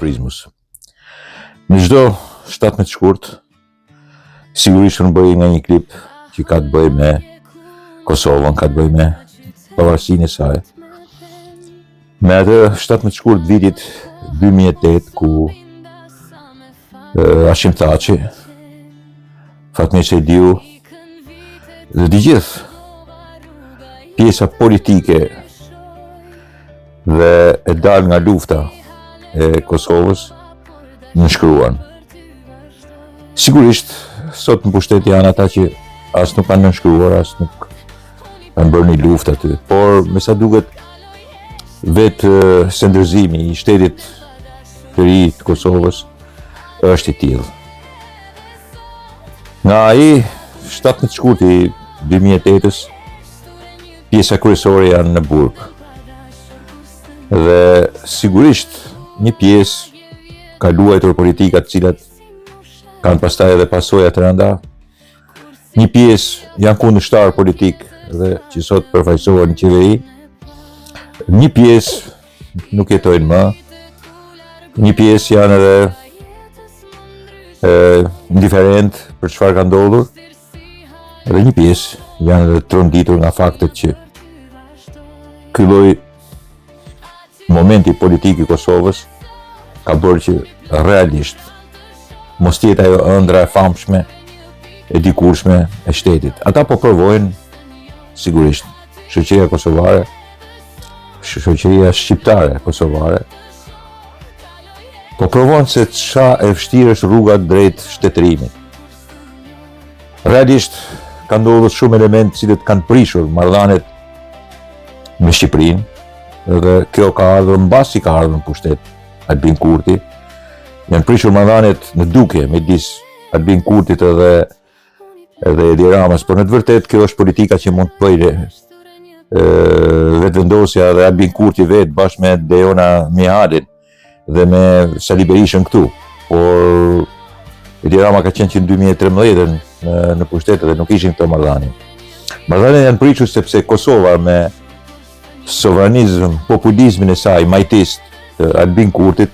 Prizmus. Në çdo 17 shkurt, sigurisht unë bëj nga një klip që ka të bëjë me Kosovën, ka të bëjë me pavarësinë e saj. Me atë 17 shkurt vitit 2008, ku Hashim Thaçi, Fatmir Sejdiu dhe të gjithë pjesa politike dhe e dal nga lufta e Kosovës në shkruan. Sigurisht, sot në pushtet janë ata që as nuk kanë nënshkruar, as nuk kanë bërë një luftë aty, por me sa duket vetë sendërzimi i shtetit të ri të Kosovës është i tillë. Nga ai 17 shkurt i 2008-s, pjesa kryesore janë në burg. Dhe sigurisht një pjesë ka luajtur politika të cilat kanë pastaj edhe pasoja të rënda. Një pjesë janë kundërshtar politik dhe që sot përfaqësohen në qeveri. Një pjesë nuk jetojnë më. Një pjesë janë edhe indiferent për çfarë ka ndodhur. Dhe një pjesë janë edhe tronditur nga faktet që ky lloj momenti politik i Kosovës ka bërë që realisht mos tjetë ajo ëndra e famshme e dikurshme e shtetit. Ata po provojnë, sigurisht, shoqëria kosovare, shoqëria shqiptare kosovare, po provojnë se ç'a e vështirë është rruga drejt shtetërimit. Realisht ka ndodhur shumë elementë që kanë prishur marrëdhëniet me Shqipërinë, dhe kjo ka ardhur mbasi ka ardhur në pushtet Albin Kurti. Janë prishur marrëdhëniet në duke midis Albin Kurtit edhe Edi Ramës, por në të vërtetë kjo është politika që mund të bëjë vetëvendosja dhe Albin Kurti vetë bashkë me Dejona Mihalin dhe me Sali Berishën këtu. Por Edi Rama ka qenë që në 2013 në pushtet dhe nuk ishin këto marrëdhënie. Marrëdhëniet janë prishur sepse Kosova me sovranizëm, populizmin e saj majtist të Albin Kurtit,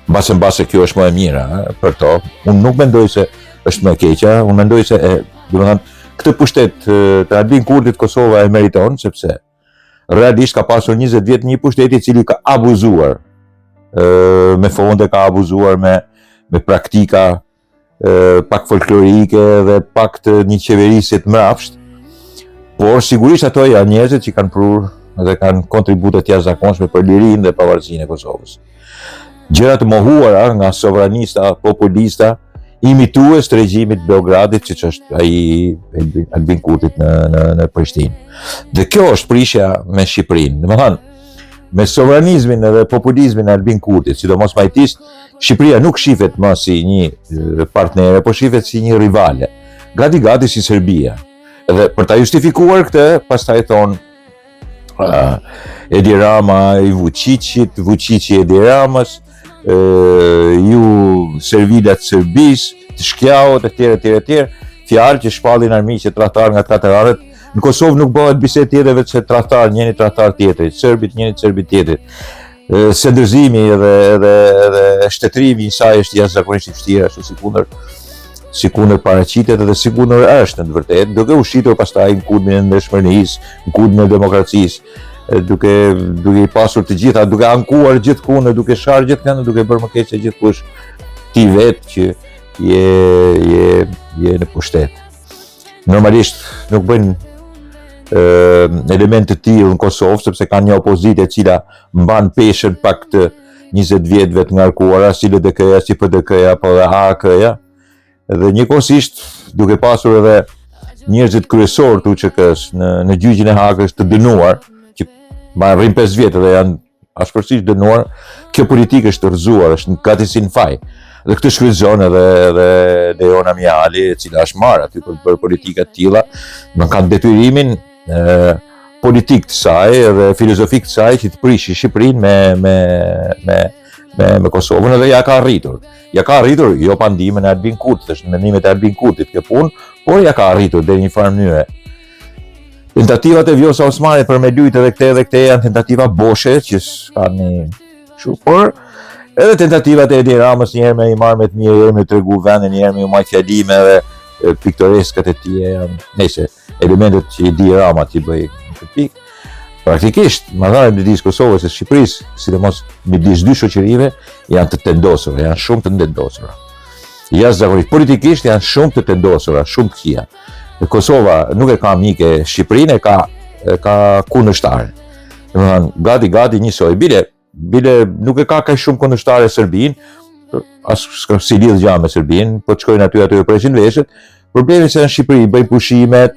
mbase kjo është më e mira për to. Unë nuk mendoj se është më e keqja, unë mendoj se këtë pushtet të Albin Kurtit Kosova e meriton, sepse realisht ka pasur 20 vjet një pushtet i cili ka abuzuar me fonde, ka abuzuar me praktika pak folklorike dhe pak të një qeverisje të mrapsht, por sigurisht ato janë njerëzit që kanë prur dhe kanë kontributet jashtëzakonshme për lirinë dhe pavarësinë e Kosovës. Gjëra të mohuara nga sovranista, populista, imitues të regjimit Beogradit, siç është ai Albin Kurtit në Prishtinë. Dhe kjo është prishja me Shqipërinë. Domethënë, me sovranizmin dhe populizmin e Albin Kurtit, sidomos majtist, Shqipëria nuk shihet më si një partnere, por shihet si një rivale, gati si Serbia. Dhe për ta justifikuar këtë, pastaj thonë Edi Rama i Vučićit, Vučići Edi Ramës, ju servilat Serbisë, të shkjaut, etj. Fjalë që shpallin armiqet tradhtar nga katër. Në Kosovë nuk bëhet bisedë tjetër veç se tradhtar, njëri tradhtar tjetrit, serbit njëri serbit tjetrit. Sendërzimi dhe shtetërimi i saj është jashtëzakonisht i vështirë, ashtu si kundër paraqitet dhe si kundër është në të vërtetë, duke ushitur pastaj në kulmin e ndeshmërisë, në kulmin e demokracisë, duke i pasur të gjitha, duke ankuar gjithkund, duke sharë gjithkund, duke bërë më keq se gjithkush ti vetë që je në pushtet. Normalisht nuk bëjnë element të tillë në Kosovë, sepse kanë një opozitë e cila mban peshën pak të 20 vjetëve të ngarkuara, si LDK-ja, si PDK-ja, apo dhe AK-ja. Dhe njëkohësisht duke pasur edhe njerëzit kryesor të UÇK-s në gjyqin e Hagës të dënuar, që rrin 5 vjet dhe janë ashpërsisht dënuar, kjo politikë është rrëzuar, është gati si në faj. Dhe këtë shfrytëzon edhe Dejona Mihali, e cila është marrë aty për të bërë politika të tilla, nuk kanë detyrimin politik të saj dhe filozofik të saj që të prishi Shqipërinë me Kosovën, dhe ja ka arritur. Ja ka arritur jo pa ndihmën e Albin Kurtit, është në mendimet e Albin Kurtit kjo punë, por ja ka arritur deri në një farë mënyre. Tentativat e Vjosa Osmanit për me lujtë edhe këte janë tentativa boshe që s'kan një kështu, por Edhe tentativat e Edi Ramës njerë me i marrë me të mirë, njerë me të regu vendin, njerë me i majtë fjalime dhe piktoreskat e tije, nese, elementet që Edi Rama t'i bëj në këtë pikë. Praktikisht, marrëdhëniet midis Kosovës e Shqipërisë, sidomos midis dy shoqërive, janë të tendosura, janë shumë të ndendosura. Jashtëzakonisht, politikisht janë shumë të tendosura, shumë të këqija. Kosova nuk e ka mike Shqipërinë, e ka kundërshtare. Domethënë, gati njësoj. Bile nuk e ka kaq shumë kundërshtare Serbinë, as si lidh gjë me Serbinë, po të shkojnë aty për 100 veshët. Problemi se në Shqipëri bëjnë pushimet,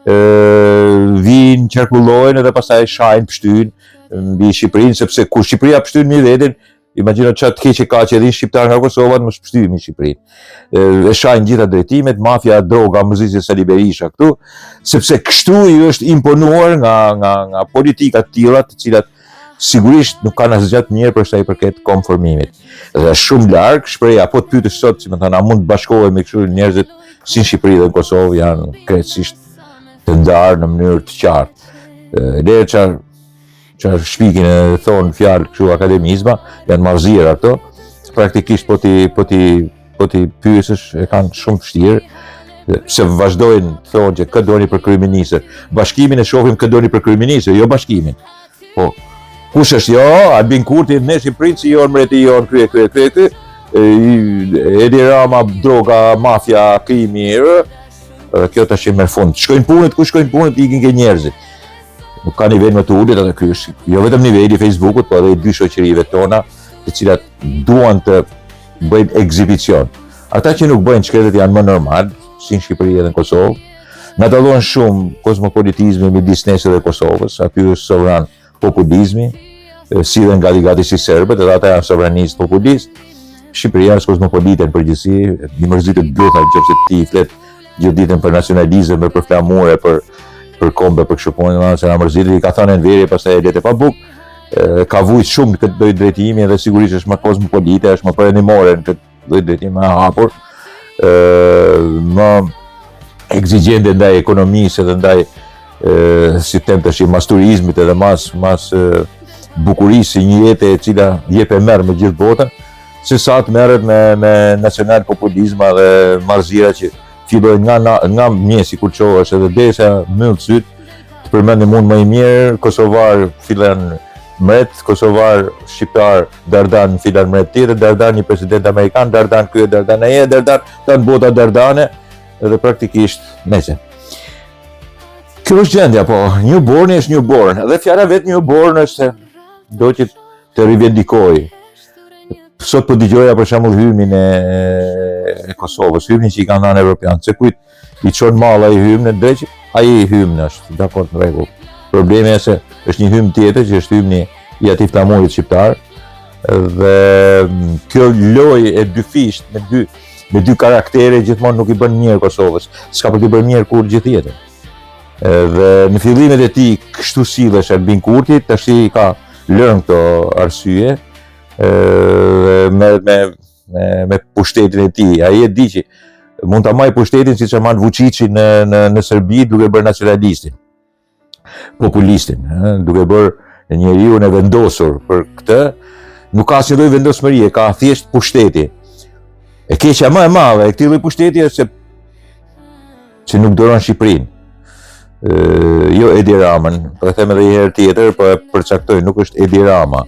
vinë, qarkullojnë edhe pastaj shajnë pështyn mbi Shqipërinë, sepse kur Shqipëria pështyn një vetin, imagjino çfarë të keq e ka që edhe shqiptar nga Kosova mos pështymi Shqipërinë. E shajnë gjitha drejtimet, mafia, droga, mërzitje Sali Berisha këtu, sepse kështu i është imponuar nga politika të tilla, të cilat sigurisht nuk kanë asgjë të mirë për sa i përket konformimit. Dhe shumë larg, shpreha po të pyetësh sot, si më thënë, a mund të bashkohemi kështu njerëzit si në Shqipëri dhe në Kosovë janë krejtësisht të ndarë në mënyrë të qartë. Lere çfarë shpikin e thonë fjalë kështu akademizma, janë marrëziera ato, praktikisht po ti pyesësh e kanë shumë vështirë, se vazhdojnë të thonë që këtë doni për kryeministër. Bashkimin e shohim këtë doni për kryeministër, jo bashkimin. Po kush është jo, Albin Kurti, ne Shqipërinë si jon mbreti jon krye. Edi Rama, droga, mafia, krimi, kjo tash merr fund. Shkojnë punët, ku shkojnë punët, ikin ke njerëzit. Nuk ka nivel më të ulët atë ky është. Jo vetëm niveli i Facebookut, por edhe i dy shoqërive tona, të cilat duan të bëjnë ekzibicion. Ata që nuk bëjnë çkretet janë më normal, si në Shqipëri edhe në Kosovë. Na dallon shumë kozmopolitizmi midis nesër dhe Kosovës, aty është sovran populizmi, sillen gati si serbët, edhe ata janë sovranistë populistë. Shqipëria është kozmopolite në përgjithësi, një mërzitë duhet nëse ti flet gjithë ditën për nacionalizëm, për flamure, për kombe, për kështu punë, se na mërzitë, i ka thënë në verje, pastaj e lete pa bukë, ka vujt shumë këtë lloj drejtimi dhe sigurisht është më kozmopolite, është më perëndimore në këtë lloj drejtimi më hapur, më ekzigjente ndaj ekonomisë dhe ndaj si them tash mas turizmit edhe mas bukurisë një jetë e cila jep e merr me gjithë botën, se sa të merret me nacional populizma dhe marrëzira që fillojnë nga mjesi kur çohesh edhe derisa mbyll syt, të përmendim unë më i mirë, kosovar filan mret, kosovar shqiptar Dardan filan mret tjetër, Dardan një president amerikan, Dardan ky, Dardan ai, Dardan tan bota Dardane, edhe praktikisht nëse. Kjo është gjendja, po, newborn është newborn, dhe fjala vetë newborn është se do që të rivendikoj. Sot po dëgjoja për shembull hymnin e Kosovës, hymnin që i kanë dhënë evropianët, se kujt i çon mall ai hymnin drejt, ai hymn është, dakord, në rregull. Problemi është se është një hymn tjetër që është hymni i atij flamurit shqiptar, dhe kjo lojë e dy fisht me dy karaktere gjithmonë nuk i bën mirë Kosovës, s'ka për të bërë mirë kur gjithë jetën. Dhe në fillimet e tij kështu sillesh Albin Kurti, tash i ka lënë këto arsye me pushtetin e tij. Ai e di që mund ta marrë pushtetin siç e marr Vučići në Serbi duke bërë nacionalistin, populistin, duke bërë njeriu e vendosur për këtë, nuk ka asnjë lloj vendosmërie, ka thjesht pushteti. E keqja më e madhe e këtij lloji pushteti është se nuk doron Shqipërinë. Jo Edi Ramën, po e them edhe një herë tjetër, po e përcaktoj, nuk është Edi Rama,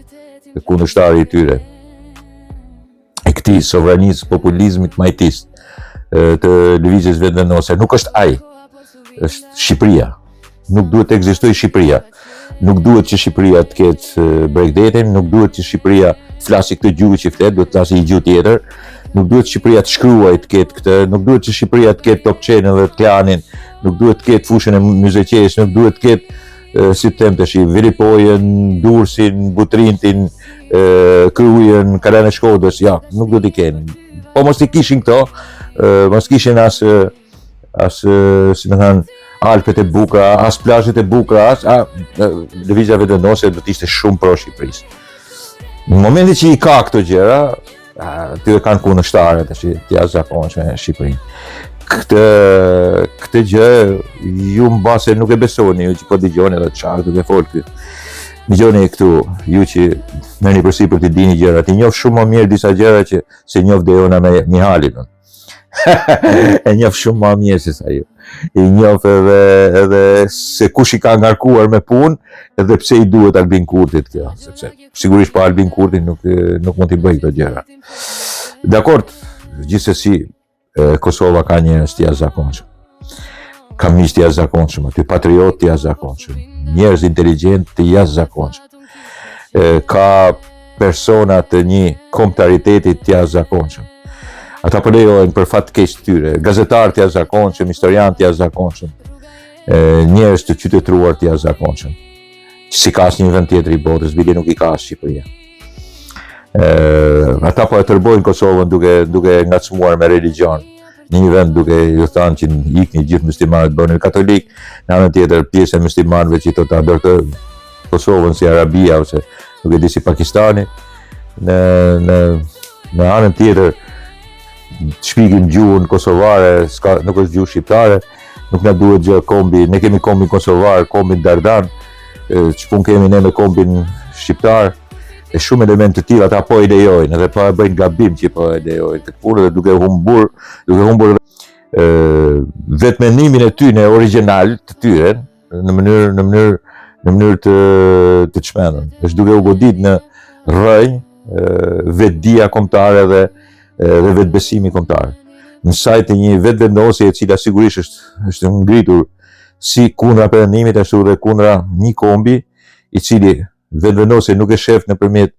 kundërshtari i tyre, e këtij sovranisë, populizmit, majtisë, të lëvizjes vendosur, nuk është ai, është Shqipëria. Nuk duhet të ekzistojë Shqipëria. Nuk duhet që Shqipëria të ketë Bregdetin, nuk duhet që Shqipëria të flasë këtë gjuhë që flet, duhet të flasë një gjuhë tjetër. Nuk duhet Shqipëria të shkruaj të ketë këtë, nuk duhet që Shqipëria të ketë Top Channel dhe Klanin, nuk duhet të ketë fushën e Myzeqes, nuk duhet të ketë, si të them tash, Veripojën, Durrësin, Butrintin, Krujën, Kalën e Shkodrës, ja, nuk duhet i kenë. Po mos i kishin këto, mos kishin as si më thënë, Alpet e bukura, as plazhet e bukura, lëvizja vendosur do të ishte shumë pro Shqipërisë. Në momentin që i ka këto gjëra, ty e kanë kundërshtare tash të jashtëzakonshme në Shqipëri. Këtë gjë ju mbase nuk e besoni, ju që po dëgjoni edhe çfarë duke folë ky. Dëgjoni këtu, ju që merrni përsipër të dini gjërat, i njoh shumë më mirë disa gjëra që se njoh Deona me Mihalin. E njoh shumë më mirë se sa ju. I njoh edhe se kush i ka ngarkuar me punë edhe pse i duhet Albin Kurtit kjo, sepse sigurisht pa Albin Kurtin nuk mund t'i bëj këto gjëra. Dakord, gjithsesi Kosova ka njerëz të jashtëzakonshëm. Ka miq të jashtëzakonshëm, aty patriot të jashtëzakonshëm, njerëz inteligjent të jashtëzakonshëm. Ka persona të një kombëtariteti të jashtëzakonshëm. Ata po lejojnë për fat keq të tyre, gazetarë të jashtëzakonshëm, historianë të jashtëzakonshëm, njerëz të qytetëruar të jashtëzakonshëm. Që si ka asnjë vend tjetër i botës, bile nuk i ka as Shqipëria. Ata po e tërbojnë Kosovën duke ngacmuar me religjon. Në një vend duke ju thënë që ikni gjithë muslimanët bëhen katolik, në anën tjetër pjesë e muslimanëve që ta ndërtojnë Kosovën si Arabia ose nuk e di si Pakistani. Në anën tjetër shpikin gjuhën kosovare, nuk është gjuhë shqiptare, nuk na duhet gjë kombi, ne kemi kombin kosovar, kombin Dardan, ç'pun kemi ne me kombin shqiptar. E shumë elementë të tilla ata po i lejojnë edhe po e bëjnë gabim që po e lejojnë këtë punë dhe duke humbur vetë mendimin e tyre origjinal të tyre në mënyrë të çmendur. Është duke u godit në rrënjë vetdia kombëtare dhe vetbesimi kombëtar. Në sajt të një vetvendosje e cila sigurisht është ngritur si kundra perëndimit ashtu dhe kundra një kombi i cili vetvendosje nuk e shef nëpërmjet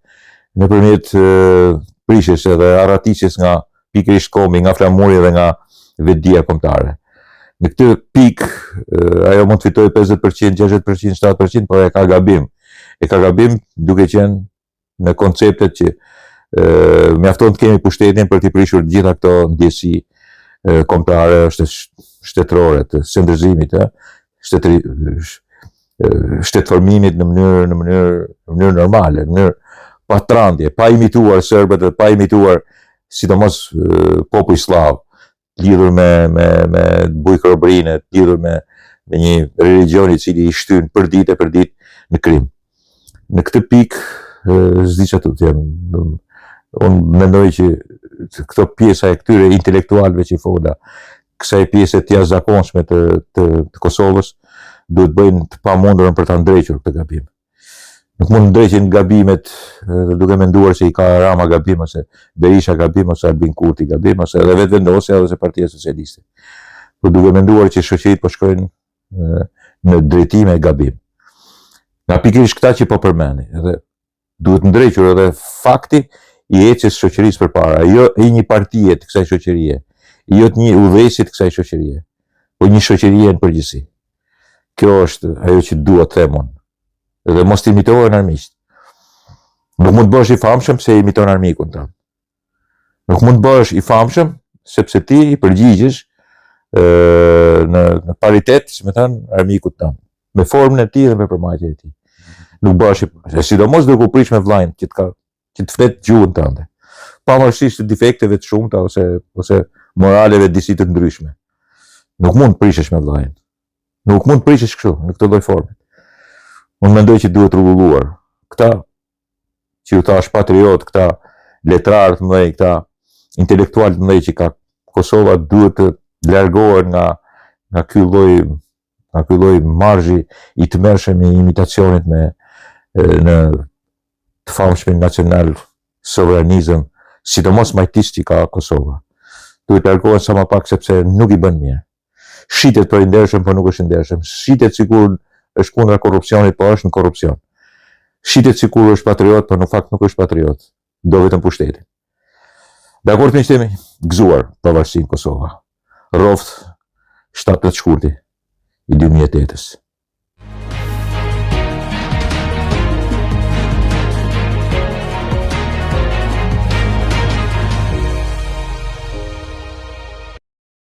prishjes edhe arratisjes nga pikërisht kombi, nga flamuri dhe nga vetdia kombëtare. Në këtë pikë ajo mund të fitojë 50%, 60%, 70%, por e ka gabim. E ka gabim duke qenë në konceptet që mjafton të kemi pushtetin për t'i prishur gjitha këto ndjesi kombëtare, shtetërore, të sendërzimit, shtetëformimit në mënyrë normale, në mënyrë pa trandje, pa imituar serbët dhe pa imituar sidomos popull slav, lidhur me bujkërobrinë, lidhur me një religjon i cili i shtyn për ditë në krim. Në këtë pikë, s'di çfarë të them, unë mendoj që këto pjesa e këtyre intelektualëve që fola, kësaj pjese të jashtëzakonshme të Kosovës, duhet bëjnë të pamundurën për ta ndrequr këtë gabim. Nuk mund ndreqin gabimet duke menduar se i ka Rama gabim ose Berisha gabim ose Albin Kurti gabim ose edhe vetëvendosja ose Partia Socialiste. Por duke menduar që shoqëritë po shkojnë në drejtime gabim. Nga pikërisht këta që po përmeni, edhe duhet ndrequr edhe fakti i ecjes shoqërisë përpara, jo i një partie të kësaj shoqërie, jo të një udhëhesi të kësaj shoqërie, por një shoqërie në përgjithësi. Kjo është ajo që dua të them unë. Dhe mos të imitohen armiqt. Nuk mund të bësh i famshëm se imiton armikun tënd. Nuk mund të bësh i famshëm sepse ti i përgjigjesh në paritet, si më thënë, armikut tënd, me formën e tij dhe me përmbajtjen e tij. Nuk bësh sidomos duke u prish me vllajën që të flet gjuhën tënde. Pavarësisht të defekteve të shumta ose moraleve disi të ndryshme. Nuk mund të prishesh me vllajën. Nuk mund të prishesh kështu, në këtë lloj forme. Unë mendoj që duhet rregulluar. Këta që u thash patriot, këta letrar të mëdhenj, këta intelektual të mëdhenj që ka Kosova duhet të largohen nga ky lloj marzhi i tmerrshëm i imitacionit në të famshmin nacional sovranizëm, sidomos majtisë që ka Kosova. Duhet largohen sa më pak sepse nuk i bën mirë. Shitet për i ndershëm, por nuk është i ndershëm. Shitet sikur është kundra korrupsionit, por është në korrupsion. Shitet sikur është patriot, por në fakt nuk është patriot. Do vetëm pushtetin. Dakord me shtemi, gëzuar pavarësinë Kosova. Rroft 17 shkurti i 2008-s.